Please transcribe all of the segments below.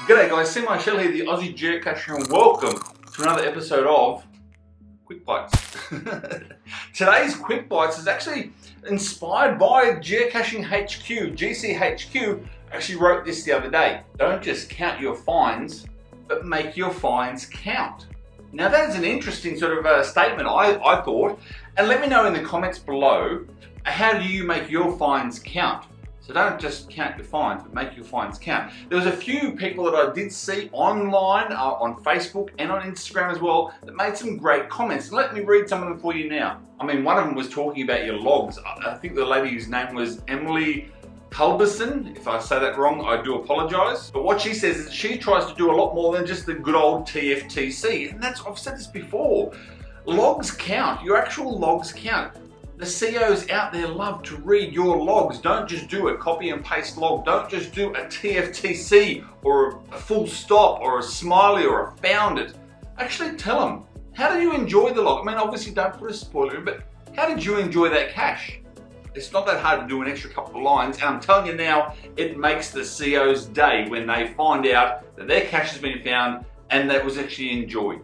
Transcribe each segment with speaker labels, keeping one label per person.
Speaker 1: G'day guys, Seemyshell here, the Aussie Geocacher, and welcome to another episode of Quick Bites. Today's Quick Bites is actually inspired by Geocaching HQ. GCHQ actually wrote this the other day. Don't just count your finds, but make your finds count. Now that is an interesting sort of statement, I thought, and let me know in the comments below, how do you make your finds count? So don't just count your finds, but make your finds count. There was a few people that I did see online, on Facebook and on Instagram as well, that made some great comments. And let me read some of them for you now. I mean, one of them was talking about your logs. I think the lady's name was Emily Culberson. If I say that wrong, I do apologise. But what she says is she tries to do a lot more than just the good old TFTC. And I've said this before. Logs count. Your actual logs count. The COs out there love to read your logs. Don't just do a copy and paste log. Don't just do a TFTC or a full stop or a smiley or a found it. Actually tell them, how did you enjoy the log? I mean, obviously don't put a spoiler in, but how did you enjoy that cache? It's not that hard to do an extra couple of lines, and I'm telling you now, it makes the CO's day when they find out that their cache has been found and that was actually enjoyed.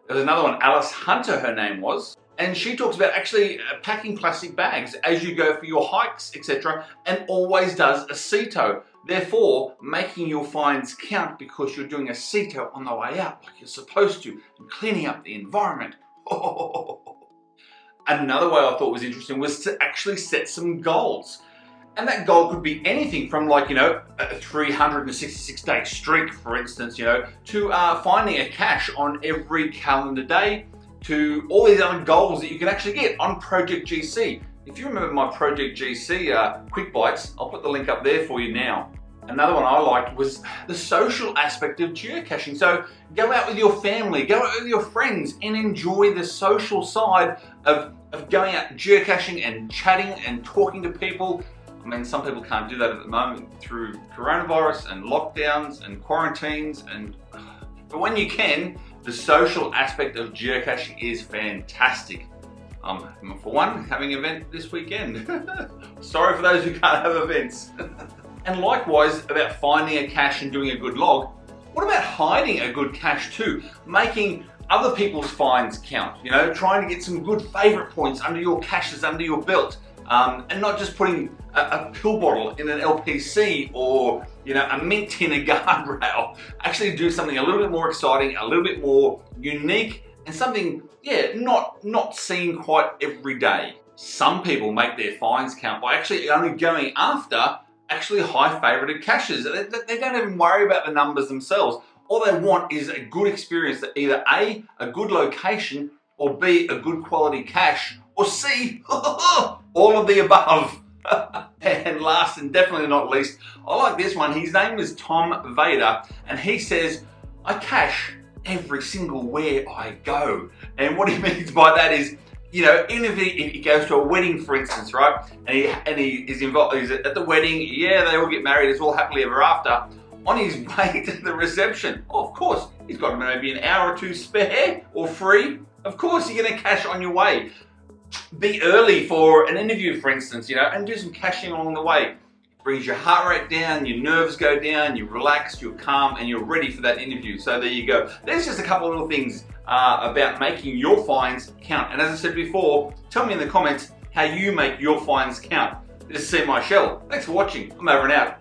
Speaker 1: There's another one, Alice Hunter her name was, and she talks about actually packing plastic bags as you go for your hikes, etc., and always does a CETO. Therefore, making your finds count because you're doing a CETO on the way out, like you're supposed to, and cleaning up the environment. Another way I thought was interesting was to actually set some goals. And that goal could be anything from, like, you know, a 366-day streak, for instance, you know, to finding a cache on every calendar day, to all these other goals that you can actually get on Project GC. If you remember my Project GC Quick Bites, I'll put the link up there for you now. Another one I liked was the social aspect of geocaching. So go out with your family, go out with your friends, and enjoy the social side of going out geocaching and chatting and talking to people. I mean, some people can't do that at the moment through coronavirus and lockdowns and quarantines, but when you can, the social aspect of geocaching is fantastic. For one, having an event this weekend. Sorry for those who can't have events. And likewise, about finding a cache and doing a good log, what about hiding a good cache too? Making other people's finds count, you know, trying to get some good favourite points under your caches, under your belt. And not just putting a pill bottle in an LPC or, you know, a mint in a guardrail. Actually do something a little bit more exciting, a little bit more unique, and something, yeah, not seen quite every day. Some people make their finds count by actually only going after actually high favorited caches. They don't even worry about the numbers themselves. All they want is a good experience, that either A, a good location, or B, a good quality cache, or C, all of the above. And last and definitely not least, I like this one. His name is Tom Vader, and he says, I cache every single where I go. And what he means by that is, you know, even if he goes to a wedding, for instance, right? And he is involved, he's at the wedding, yeah, they all get married, it's all happily ever after. On his way to the reception, of course, he's got maybe an hour or two spare or free. Of course, you're gonna cache on your way. Be early for an interview, for instance, you know, and do some caching along the way. It brings your heart rate down, your nerves go down, you're relaxed, you're calm, and you're ready for that interview. So there you go. There's just a couple of little things about making your finds count. And as I said before, tell me in the comments how you make your finds count. This is Seemyshell. Thanks for watching. I'm over and out.